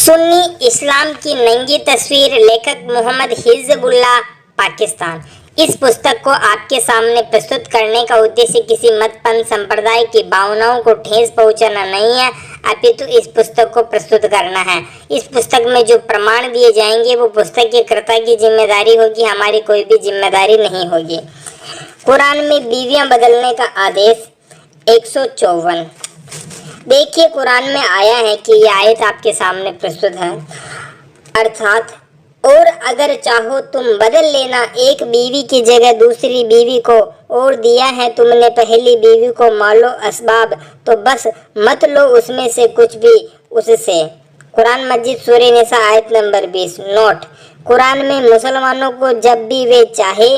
सुन्नी इस्लाम की नंगी तस्वीर, लेखक मोहम्मद हिज़्बुल्लाह, पाकिस्तान। इस पुस्तक को आपके सामने प्रस्तुत करने का उद्देश्य किसी मतपंथ संप्रदाय की भावनाओं को ठेस पहुंचाना नहीं है, अपितु इस पुस्तक को प्रस्तुत करना है। इस पुस्तक में जो प्रमाण दिए जाएंगे वो पुस्तक के कर्ता की जिम्मेदारी होगी, हमारी कोई भी जिम्मेदारी नहीं होगी। कुरान में बीवियां बदलने का आदेश 154। देखिए, कुरान में आया है कि ये आयत आपके सामने प्रस्तुत है, अर्थात और अगर चाहो तुम बदल लेना एक बीवी की जगह दूसरी बीवी को, और दिया है तुमने पहली बीवी को मालो असबाब, तो बस मत लो उसमें से कुछ भी उससे। कुरान मस्जिद सूरह निसा आयत नंबर 20। नोट: कुरान में मुसलमानों को जब भी वे चाहे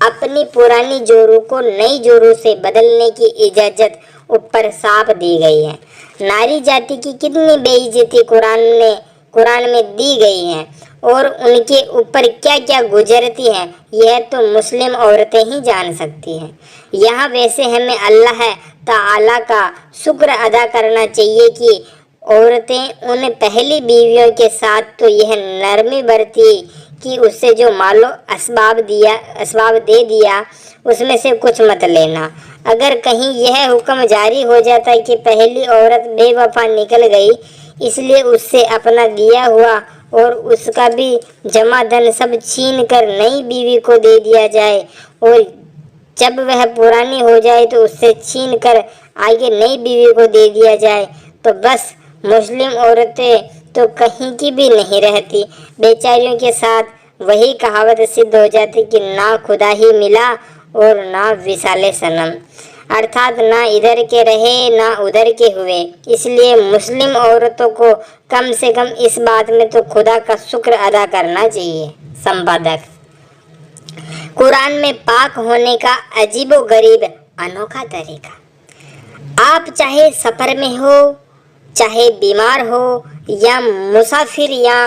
अपनी पुरानी जोरू को नई जोरू से बदलने की इजाज़त ऊपर साफ दी गई है। नारी जाति की कितनी बेइज्जती कुरान में दी गई है और उनके ऊपर क्या क्या गुजरती है, यह तो मुस्लिम औरतें ही जान सकती हैं। यहाँ वैसे हमें अल्लाह ताला का शुक्र अदा करना चाहिए कि औरतें उन पहली बीवियों के साथ तो यह नरमी बरती कि उससे जो मालो असबाब दे दिया उसमें से कुछ मत लेना। अगर कहीं यह हुक्म जारी हो जाता कि पहली औरत बेवफा निकल गई, इसलिए उससे अपना दिया हुआ और उसका भी जमा धन सब छीन कर नई बीवी को दे दिया जाए, और जब वह पुरानी हो जाए तो उससे छीन कर आगे नई बीवी को दे दिया जाए, तो बस मुस्लिम औरतें तो कहीं की भी नहीं रहती। बेचारियों के साथ वही कहावत सिद्ध हो जाती कि ना खुदा ही मिला और ना विसाले सनम, अर्थात ना इधर के रहे ना उधर के हुए। इसलिए मुस्लिम औरतों को कम से कम इस बात में तो खुदा का शुक्र अदा करना चाहिए। संपादक: कुरान में पाक होने का अजीबोगरीब अनोखा तरीका। आप चाहे सफर में हो, चाहे बीमार हो या मुसाफिर, या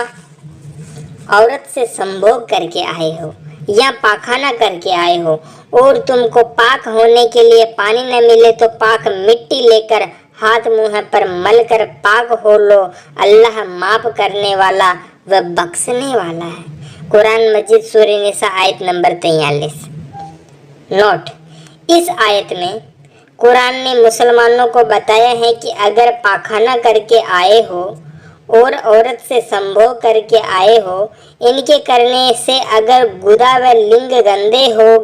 औरत से संभोग करके आए हो या पाखाना करके आए हो, और तुमको पाक होने के लिए पानी न मिले तो पाक मिट्टी लेकर हाथ मुंह पर मल कर पाक हो लो। अल्लाह माफ करने वाला व बख्शने वाला है। कुरान मस्जिद सूरह निसा आयत नंबर 43। नोट: इस आयत में कुरान ने मुसलमानों को बताया है कि अगर पाखाना करके आए हो और औरत से संभोग करके आए हो, इनके करने से अगर गुदा व लिंग गंदे हो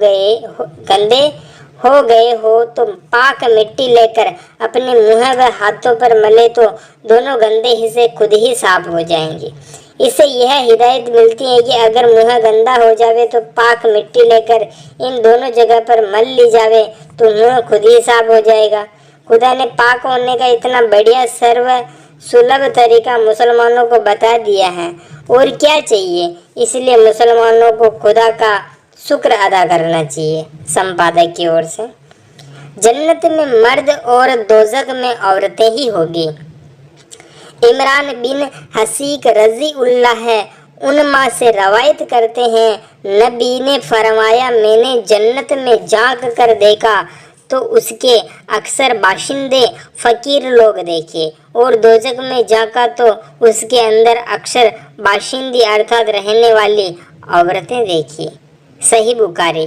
गए हो तो पाक मिट्टी लेकर अपने मुंह व हाथों पर मले तो दोनों गंदे हिस्से खुद ही साफ हो जाएंगे। इससे यह हिदायत मिलती है कि अगर मुंह गंदा हो जावे तो पाक मिट्टी लेकर इन दोनों जगह पर मल ली जावे तो मुंह खुद ही साफ हो जाएगा। खुदा ने पाक होने का इतना बढ़िया सर्व सुलभ तरीका मुसलमानों को बता दिया है, और क्या चाहिए। इसलिए मुसलमानों को खुदा का शुक्र अदा करना चाहिए। संपादक की ओर से। जन्नत में मर्द और दोज़ख में औरतें ही होगी। इमरान बिन हसीक रज़ी उल्लाह उनमा से रवायत करते हैं, नबी ने फरमाया, मैंने जन्नत में झांक कर देखा तो उसके अक्सर बाशिंदे फकीर लोग देखे, और दोज़ख में झांका तो उसके अंदर अक्सर बाशिंदी अर्थात रहने वाली औरतें देखी। सही बुखारी।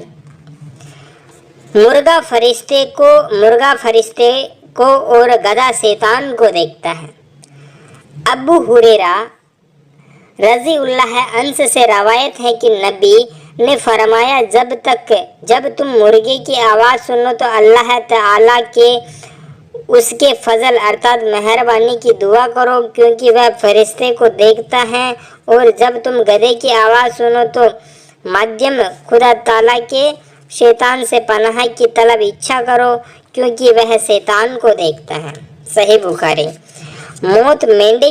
मुर्गा फरिश्ते को और गधा शैतान को देखता है। अबू हुरैरा रज़ी उल्लाह अंस से रवायत है कि नबी ने फरमाया, जब तुम मुर्गे की आवाज़ सुनो तो अल्लाह ताला के उसके फजल अर्थात मेहरबानी की दुआ करो, क्योंकि वह फरिश्ते को देखता है, और जब तुम गधे की आवाज़ सुनो तो माध्यम खुदा ताला के शैतान से पनाह की तलब इच्छा करो, क्योंकि वह शैतान को देखता है। सही बुखारी। मौत मेंढे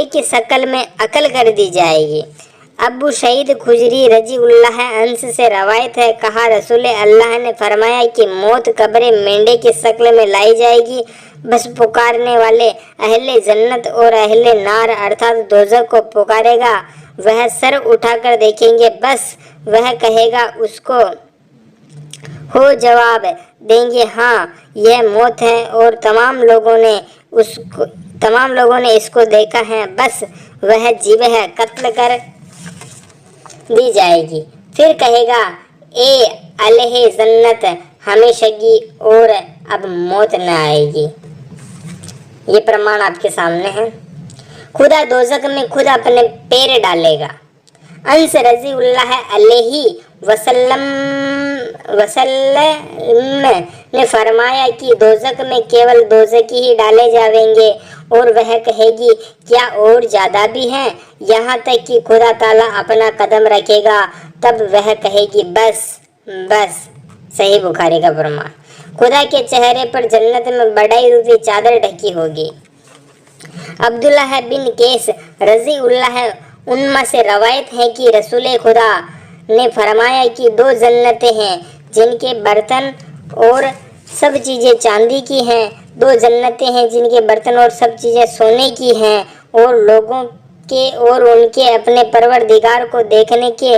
की शक्ल में अकल कर दी जाएगी। अबू शहीद खुजरी रजी उल्लाह अंस से रवायत है, कहा रसूल अल्लाह ने फरमाया कि मौत कब्र मेंढे की शक्ल में लाई जाएगी। बस पुकारने वाले अहले जन्नत और अहले नार अर्थात दोज़ख को पुकारेगा, वह सर उठाकर देखेंगे, बस वह कहेगा, उसको हो जवाब देंगे, हाँ यह मौत है, और तमाम लोगों ने तमाम लोगों ने इसको देखा है, बस वह जीव है, कत्ल कर दी जाएगी। फिर कहेगा, ए अलहे जन्नत हमेशगी, और अब मौत न आएगी। ये प्रमाण आपके सामने है। खुदा दोजक में खुद अपने पैर डालेगा। अंस रजी उल्लाह अलैहि वसल्लम ने फरमाया कि दोजक में केवल दोजकी ही डाले जाएंगे, और वह कहेगी, क्या और ज़्यादा भी हैं? यहाँ तक कि खुदा ताला अपना कदम रखेगा, तब वह कहेगी, बस बस। सही बुखारी का प्रमाण। खुदा के चेहरे पर जन्नत में बड़ाई रूपी चादर ढकी होगी। अब्दुल्लाह बिन कैस रजी उल्लाह उनमें से रवायत है कि रसूल खुदा ने फरमाया कि 2 जन्नतें हैं जिनके बर्तन और सब चीज़ें चांदी की हैं, 2 जन्नतें हैं जिनके बर्तन और सब चीज़ें सोने की हैं, और लोगों के और उनके अपने परवरदिगार को देखने के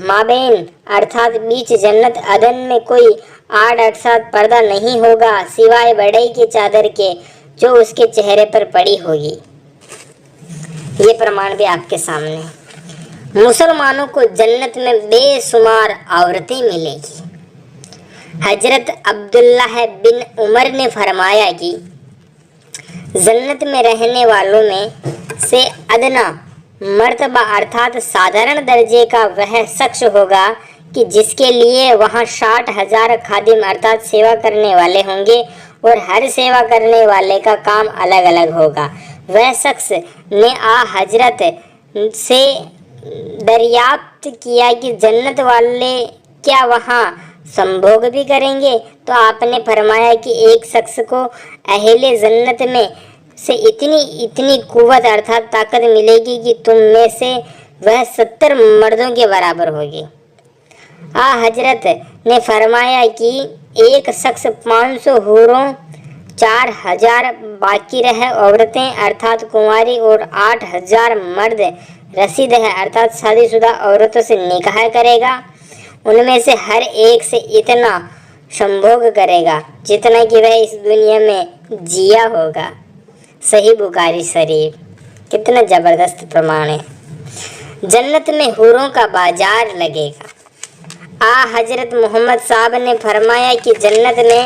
माबेन अर्थात बीच जन्नत अदन में कोई आड़ अर्थात पर्दा नहीं होगा, सिवाय बड़ाई की चादर के जो उसके चेहरे पर पड़ी होगी। ये प्रमाण भी आपके सामने है। मुसलमानों को जन्नत में बेशुमार औरतें मिलेगी। हजरत अब्दुल्लाह बिन उमर ने फरमाया कि जन्नत में रहने वालों में से अदना मर्तबा अर्थात साधारण दर्जे का वह शख्स होगा कि जिसके लिए वहाँ 60,000 खादिम अर्थात सेवा करने वाले होंगे, और हर सेवा करने वाले का काम अलग अलग होगा। वह शख्स ने हजरत से दरियाफ्त किया कि जन्नत वाले क्या वहाँ संभोग भी करेंगे? तो आपने फरमाया कि एक शख्स को अहले जन्नत में से इतनी कुव्वत अर्थात ताकत मिलेगी कि तुम में से वह 70 मर्दों के बराबर होगी। हजरत ने फरमाया कि एक शख्स 500 हूरों, 4000 बाकी रह औरतें अर्थात कुंवारी, और 8000 मर्द रसीद है अर्थात शादीशुदा औरतों से निकाह करेगा। उनमें से हर एक से इतना संभोग करेगा जितना कि वह इस दुनिया में जिया होगा। सही बुखारी शरीफ। कितना ज़बरदस्त प्रमाण है। जन्नत में हूरों का बाजार लगेगा। हजरत मोहम्मद साहब ने फरमाया कि जन्नत में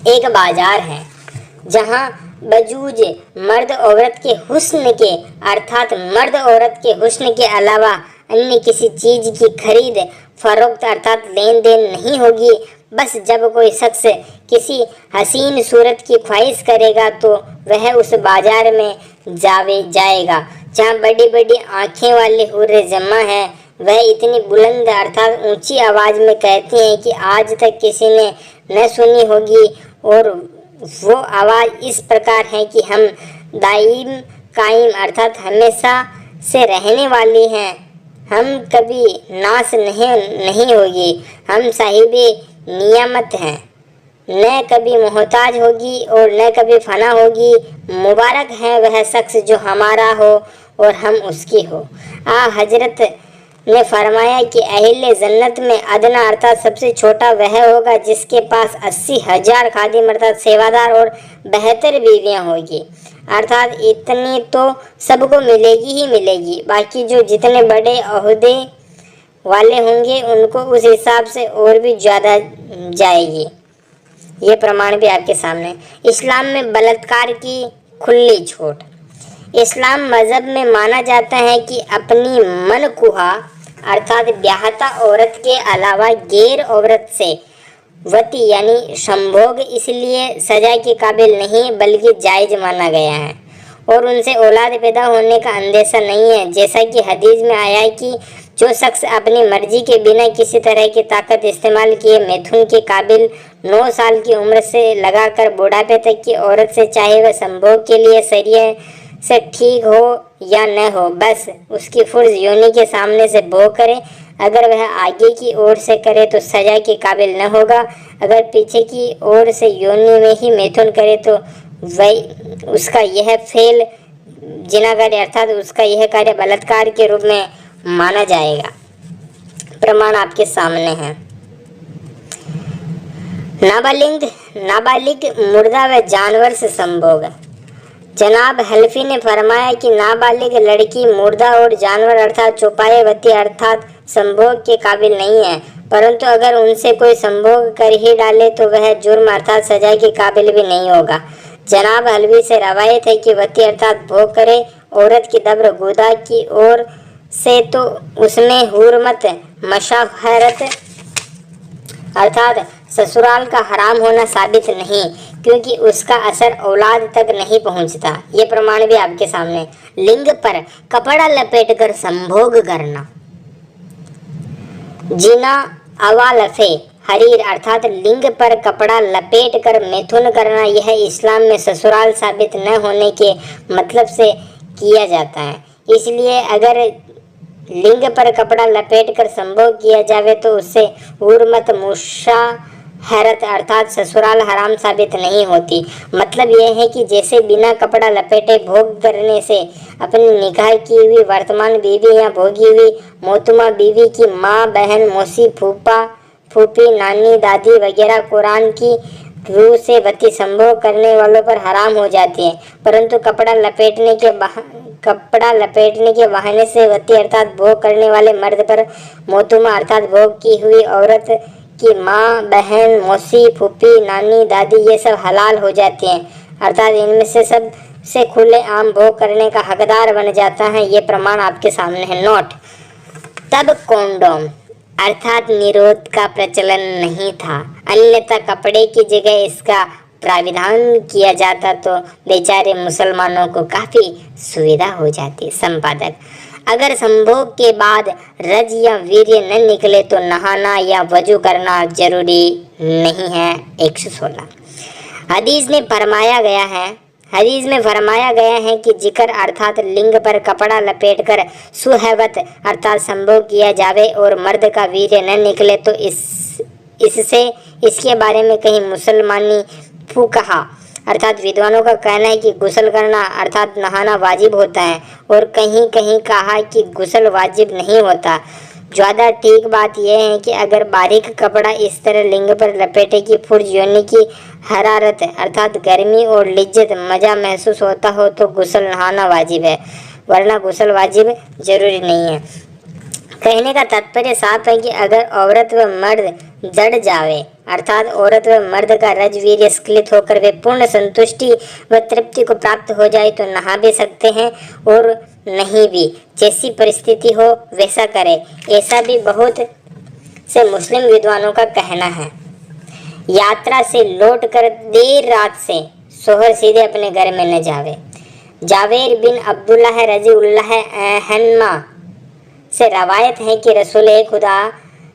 एक बाजार है जहाँ बजूज मर्द औरत के हुस्न के अर्थात मर्द औरत के हुस्न के अलावा अन्य किसी चीज़ की खरीद फरोख्त अर्थात लेन देन नहीं होगी। बस जब कोई शख्स किसी हसीन सूरत की ख्वाहिश करेगा तो वह उस बाजार में जाएगा जहाँ बड़ी बड़ी आँखें वाले हूरें जमा है। वह इतनी बुलंद अर्थात ऊंची आवाज़ में कहती हैं कि आज तक किसी ने न सुनी होगी, और वो आवाज़ इस प्रकार है कि हम दाइम कायम अर्थात हमेशा से रहने वाली हैं, हम कभी नाश नहीं होगी, हम साहिबे नियामत हैं, न कभी मोहताज होगी और न कभी फना होगी। मुबारक है वह शख्स जो हमारा हो और हम उसकी हो। हजरत ने फरमाया कि अहले जन्नत में अदना अर्थात सबसे छोटा वह होगा जिसके पास 80,000 खादिम अर्थात सेवादार और 72 बीवियाँ होगी। अर्थात इतनी तो सबको मिलेगी ही मिलेगी, बाकी जो जितने बड़े ओहदे वाले होंगे उनको उस हिसाब से और भी ज़्यादा जाएगी। ये प्रमाण भी आपके सामने। इस्लाम में बलात्कार की खुली छूट। इस्लाम मज़हब में माना जाता है कि अपनी मनकुहा अर्थात ब्याहता औरत के अलावा गैर औरत से वती यानी संभोग इसलिए सजा के काबिल नहीं बल्कि जायज़ माना गया है, और उनसे औलाद पैदा होने का अंदेशा नहीं है। जैसा कि हदीस में आया है कि जो शख्स अपनी मर्जी के बिना किसी तरह की ताकत इस्तेमाल किए मैथुन के काबिल 9 साल की उम्र से लगाकर बुढ़ापे तक की औरत से चाहे वह संभोग के लिए शरीय से ठीक हो या न हो, बस उसकी फुर्ज योनि के सामने से बो करे। अगर वह आगे की ओर से करे तो सजा के काबिल न होगा, अगर पीछे की ओर से योनि में ही मैथुन करे तो वही उसका यह फेल जिनाकारी अर्थात उसका यह कार्य बलात्कार के रूप में माना जाएगा। प्रमाण आपके सामने है। नाबालिग नाबालिग मुर्दा व जानवर से संभोग। जनाब हल्फी ने फरमाया कि नाबालिग लड़की मुर्दा और जानवर अर्थात चौपाएवती अर्थात संभोग के काबिल नहीं है, परंतु अगर उनसे कोई संभोग कर ही डाले तो वह जुर्म अर्थात सजा के काबिल भी नहीं होगा। जनाब हल्फी से रवायत है कि वती अर्थात भोग करे औरत की दब्र गुदा की ओर से तो उसमें हुर्मत मशाहरत अर्थात ससुराल का हराम होना साबित नहीं, क्योंकि उसका असर औलाद तक नहीं पहुंचता। ये प्रमाण भी आपके सामने। लिंग पर कपड़ा लपेटकर संभोग करना। जीना अवालफे हरीर अर्थात लिंग पर कपड़ा लपेट कर मैथुन करना, यह इस्लाम में ससुराल साबित न होने के मतलब से किया जाता है। इसलिए अगर लिंग पर कपड़ा लपेट कर संभोग किया जावे तो उससे हुर्मत मुशाहरत अर्थात ससुराल हराम साबित नहीं होती। मतलब यह है कि जैसे बिना कपड़ा लपेटे भोग करने से अपनी निकाह की हुई वर्तमान बीवी या भोगी हुई मोतुमा बीवी की माँ, बहन, मौसी, फूफा, फूफी, नानी, दादी वगैरह कुरान की रूह से वती संभोग करने वालों पर हराम हो जाती है, परंतु कपड़ा लपेटने के बहाने से वती अर्थात भोग करने वाले मर्द पर मोतुमा अर्थात भोग की हुई औरत की माँ, बहन, मौसी, फूफी, नानी, दादी ये सब हलाल हो जाती हैं, अर्थात इनमें से सब से खुले आम भोग करने का हकदार बन जाता है। ये प्रमाण आपके सामने है। नोट। तब कॉन्डोम अर्थात निरोध का प्रचलन नहीं था, अन्यथा कपड़े की जगह इसका प्राविधान किया जाता तो बेचारे मुसलमानों को काफ़ी सुविधा हो जाती। संपादक। अगर संभोग के बाद रज या वीर्य न निकले तो नहाना या वजू करना जरूरी नहीं है। 116। हदीस में फरमाया गया है कि जिक्र अर्थात लिंग पर कपड़ा लपेटकर सुहवत अर्थात संभोग किया जावे और मर्द का वीर्य न निकले तो इसके बारे में कहीं मुसलमानी फुकहा अर्थात विद्वानों का कहना है कि गुस्ल करना अर्थात नहाना वाजिब होता है और कहीं कहीं कहा कि गुस्ल वाजिब नहीं होता। ज़्यादा ठीक बात यह है कि अगर बारीक कपड़ा इस तरह लिंग पर लपेटे कि फुर्ज योनि की हरारत अर्थात गर्मी और लिज्जत मज़ा महसूस होता हो तो गुस्ल नहाना वाजिब है, वरना गुस्ल वाजिब जरूरी नहीं है। कहने का तात्पर्य साफ है कि अगर औरत व मर्द जड़ जावे अर्थात औरत व मर्द का रज वीर्य स्खलित होकर वे पूर्ण संतुष्टि व तृप्ति को प्राप्त हो जाए तो नहा भी सकते हैं और नहीं भी, जैसी परिस्थिति हो वैसा करे। ऐसा भी बहुत से मुस्लिम विद्वानों का कहना है। यात्रा से लौटकर देर रात से शोहर सीधे अपने घर में न जावे। जावेर बिन अब्दुल्लाह रज़ियल्लाहु अन्हुमा से रवायत है कि रसूल खुदा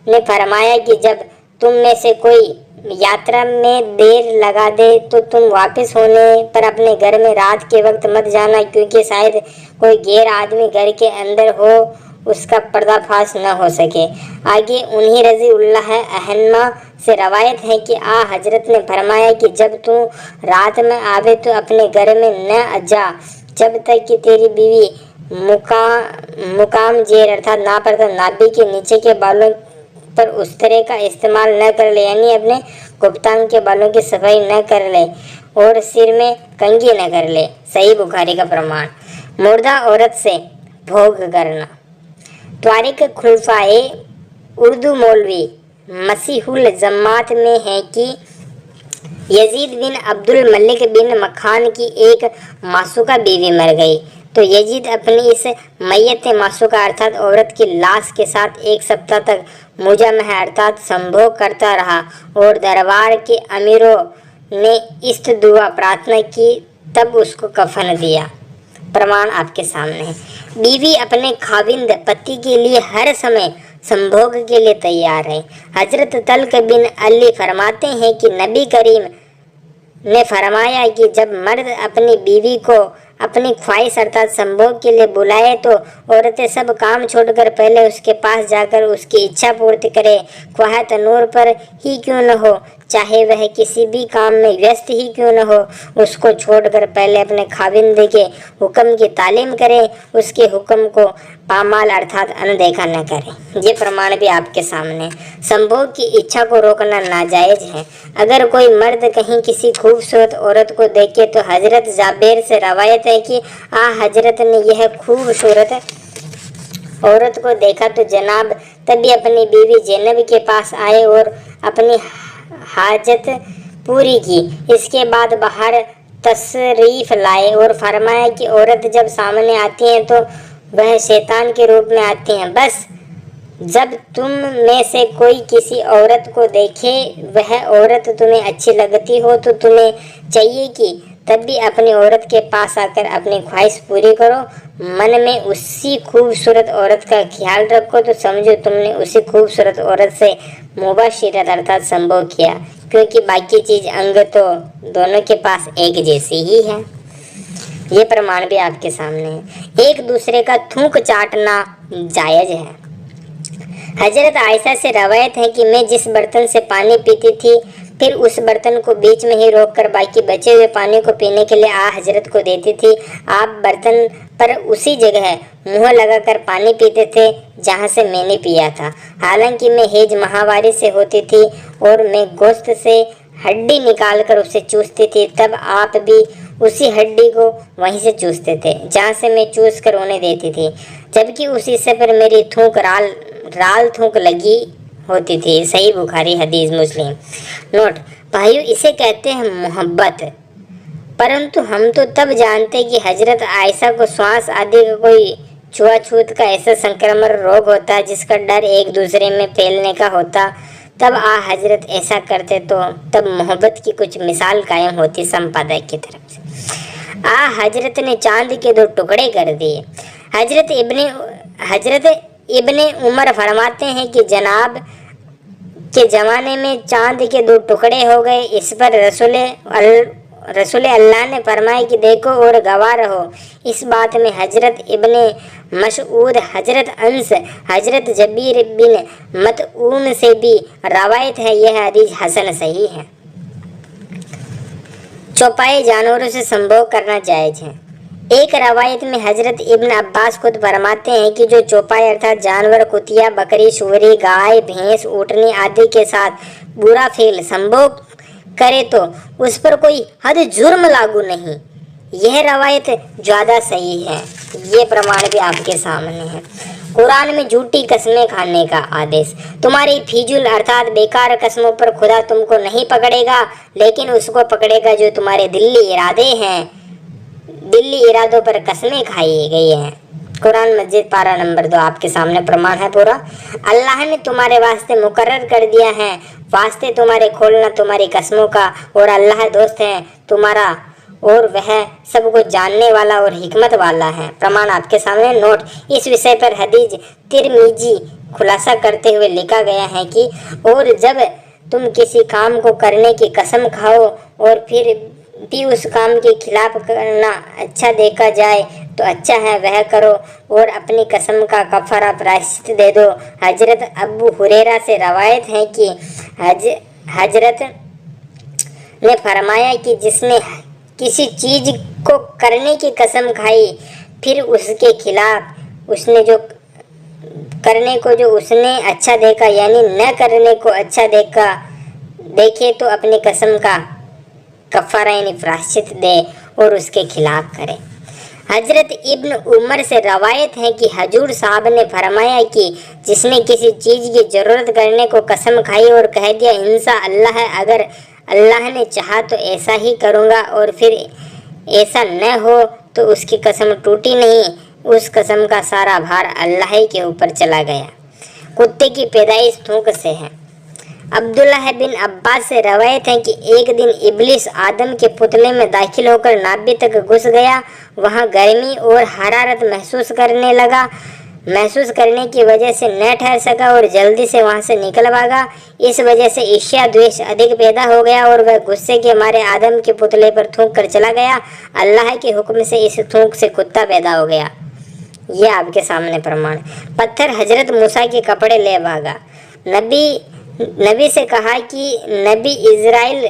ने फरमाया कि जब तुम में से कोई यात्रा में देर लगा दे तो तुम वापस होने पर अपने घर में रात के वक्त मत जाना, क्योंकि शायद कोई गैर आदमी घर के अंदर हो उसका पर्दाफाश न हो सके। आगे उन्हीं रज़ियल्लाहु अन्हुमा से रवायत है कि हजरत ने फरमाया कि जब तू रात में आवे तो अपने घर में न जा जब तक कि तेरी बीवी मुकाम जेर अर्थात नाभि के नीचे के बालों पर उस तरह का इस्तेमाल न कर ले, यानी अपने गुप्तांग के बालों की सफाई न कर ले और सिर में कंघी न कर ले। सही बुखारी का प्रमाण। मुर्दा औरत से भोग करना। तारिक खुलफाए उर्दू मौलवी मसीहुल जमात में है कि यजीद बिन अब्दुल मलिक बिन मखान की एक मासूका बीवी मर गई तो यजीद अपनी इस मैयत मासूका अर्थात औरत की लाश के साथ 1 सप्ताह तक मुजामह अर्थात संभोग करता रहा और दरबार के अमीरों ने इस्त दुआ प्रार्थना की, तब उसको कफन दिया। प्रमाण आपके सामने है। बीवी अपने खाविंद पति के लिए हर समय संभोग के लिए तैयार है। हजरत तल्क बिन अली फरमाते हैं कि नबी करीम ने फरमाया कि जब मर्द अपनी बीवी को अपनी ख्वाहिश अर्थात संभोग के लिए बुलाए तो औरतें सब काम छोड़कर पहले उसके पास जाकर उसकी इच्छा पूर्ति करे, ख्वाह तनूर पर ही क्यों न हो, चाहे वह किसी भी काम में व्यस्त ही क्यों न हो, उसको छोड़कर पहले अपने खाविंद के हुक्म की तालीम करें, उसके हुक्म को पामाल अर्थात अनदेखा न करें। ये प्रमाण भी आपके सामने। संभोग की इच्छा को रोकना नाजायज है। अगर कोई मर्द कहीं किसी खूबसूरत औरत को देखे तो हजरत जाबिर से रवायत है कि हजरत ने यह खूबसूरत औरत को देखा तो जनाब तभी अपनी बीवी ज़ैनब के पास आए और अपनी हाजत पूरी की। इसके बाद बाहर तशरीफ लाए और फरमाया कि औरत जब सामने आती हैं तो वह शैतान के रूप में आती हैं। बस जब तुम में से कोई किसी औरत को देखे वह औरत तुम्हें अच्छी लगती हो तो तुम्हें चाहिए कि तब भी अपनी औरत के पास आकर अपनी ख्वाहिश पूरी करो। मन में उसी खूबसूरत औरत का ख्याल रखो तो समझो तुमने उसी खूबसूरत औरत से मुबाशिरत अर्थात संभोग किया, क्योंकि बाकी चीज़ अंग तो दोनों के पास एक जैसी ही है। ये प्रमाण भी आपके सामने है। एक दूसरे का थूक चाटना जायज़ है। हजरत आयशा से रवायत है कि मैं जिस बर्तन से पानी पीती थी फिर उस बर्तन को बीच में ही रोककर बाकी बचे हुए पानी को पीने के लिए हजरत को देती थी। आप बर्तन पर उसी जगह मुँह लगाकर पानी पीते थे जहाँ से मैंने पिया था। हालांकि मैं हैज माहवारी से होती थी और मैं गोश्त से हड्डी निकालकर उसे चूसती थी, तब आप भी उसी हड्डी को वहीं से चूसते थे जहाँ से मैं चूस कर उन्हें देती थी, जबकि उस हिस्से पर मेरी थूक राल थूक लगी होती थी। सही बुखारी हदीस मुस्लिम। नोट भाइयों, इसे कहते हैं मोहब्बत। परंतु हम तो तब जानते कि हजरत आयशा को श्वास आदि का कोई छुआछूत का ऐसा संक्रमण रोग होता जिसका डर एक दूसरे में फैलने का होता, तब हजरत ऐसा करते तो तब मोहब्बत की कुछ मिसाल कायम होती संपादक की तरफ से। हजरत ने चांद के 2 टुकड़े कर दिए। हजरत इब्ने उमर फरमाते हैं कि जनाब के ज़माने में चांद के 2 टुकड़े हो गए। इस पर रसूल अल्लाह ने फरमाया कि देखो और गवाह रहो। इस बात में हजरत इब्ने मसऊद, हजरत अंस, हजरत जबीर बिन मतऊम से भी रवायत है। यह हदीस हसन सही है। चौपाए जानवरों से संभोग करना जायज़ है। एक रवायत में हजरत इब्न अब्बास खुद फरमाते हैं कि जो चौपाए अर्थात जानवर कुतिया, बकरी, सुअरी, गाय, भैंस, ऊँटनी आदि के साथ बुरा फेल संभोग करे तो उस पर कोई हद जुर्म लागू नहीं। यह रवायत ज़्यादा सही है। ये प्रमाण भी आपके सामने है। कुरान में झूठी कसमें खाने का आदेश। तुम्हारी फीजुल अर्थात बेकार कसमों पर खुदा तुमको नहीं पकड़ेगा, लेकिन उसको पकड़ेगा जो तुम्हारे दिल्ली इरादों पर कसमें खाई गई हैं। कुरान मस्जिद पारा नंबर 2 आपके सामने प्रमाण है पूरा। अल्लाह ने तुम्हारे वास्ते मुकर्रर कर दिया है वास्ते तुम्हारे खोलना तुम्हारी कसमों का, और अल्लाह दोस्त है तुम्हारा और वह सब कुछ जानने वाला और हिकमत वाला है। प्रमाण आपके सामने। नोट, इस विषय पर हदीस तिरमिजी खुलासा करते हुए लिखा गया है कि और जब तुम किसी काम को करने की कसम खाओ और फिर भी उस काम के खिलाफ करना अच्छा देखा जाए तो अच्छा है वह करो और अपनी कसम का कफारा प्रायश्चित दे दो। हजरत अबू हुरैरा से रवायत है कि हजरत ने फरमाया कि जिसने किसी चीज़ को करने की कसम खाई फिर उसके खिलाफ उसने जो करने को जो उसने अच्छा देखा यानी न करने को अच्छा देखे तो अपनी कसम का कफारा यानी प्रायश्चित दे और उसके खिलाफ करे। हजरत इब्न उमर से रवायत है कि हजूर साहब ने फरमाया कि जिसने किसी चीज़ की ज़रूरत करने को कसम खाई और कह दिया इंशा अल्लाह अगर अल्लाह ने चाहा तो ऐसा ही करूँगा और फिर ऐसा न हो तो उसकी कसम टूटी नहीं, उस कसम का सारा भार अल्लाह के ऊपर चला गया। कुत्ते की पैदाइश थूक से है। अब्दुल्लाह बिन अब्बास से रवायत है कि एक दिन इब्लिस आदम के पुतले में दाखिल होकर नाभि तक घुस गया। वहाँ गर्मी और हरारत महसूस करने की वजह से न ठहर सका और जल्दी से वहाँ से निकल भागा। इस वजह से ईर्ष्या द्वेष अधिक पैदा हो गया और वह गुस्से के मारे आदम के पुतले पर थूक कर चला गया। अल्लाह के हुक्म से इस थूक से कुत्ता पैदा हो गया। ये आपके सामने प्रमाण। पत्थर हजरत मूसा के कपड़े ले भागा। नबी नबी से कहा कि नबी इज़राइल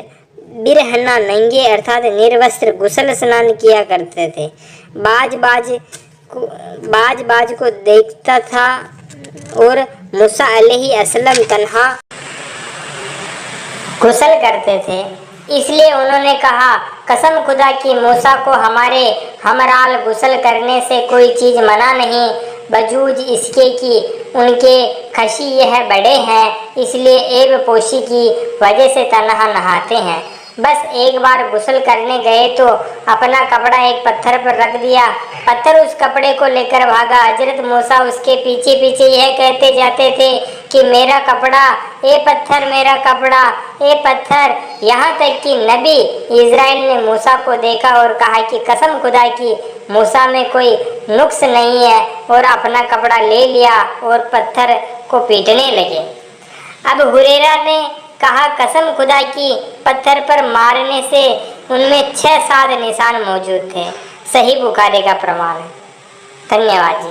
बिरहना नंगे अर्थात निर्वस्त्र गुसल स्नान किया करते थे। बाज को देखता था और मूसा अलैहि अस्सलाम तन्हा गुसल करते थे, इसलिए उन्होंने कहा, कसम खुदा की मूसा को हमारे हमराल गुसल करने से कोई चीज़ मना नहीं, बजूज इसके कि उनके खशी यह बड़े हैं, इसलिए ऐब पोशी की वजह से तन्हा नहाते हैं। बस एक बार गुस्ल करने गए तो अपना कपड़ा एक पत्थर पर रख दिया, पत्थर उस कपड़े को लेकर भागा। हजरत मूसा उसके पीछे पीछे यह कहते जाते थे कि मेरा कपड़ा, ए पत्थर, मेरा कपड़ा, ए पत्थर, यहाँ तक कि नबी इज़राइल ने मूसा को देखा और कहा कि कसम खुदा की मूसा में कोई नुक्स नहीं है, और अपना कपड़ा ले लिया और पत्थर को पीटने लगे। अब हुरैरा ने कहा, कसम खुदा की पत्थर पर मारने से उनमें 6-7 निशान मौजूद थे। सही बुखारी का प्रमाण है। धन्यवाद जी।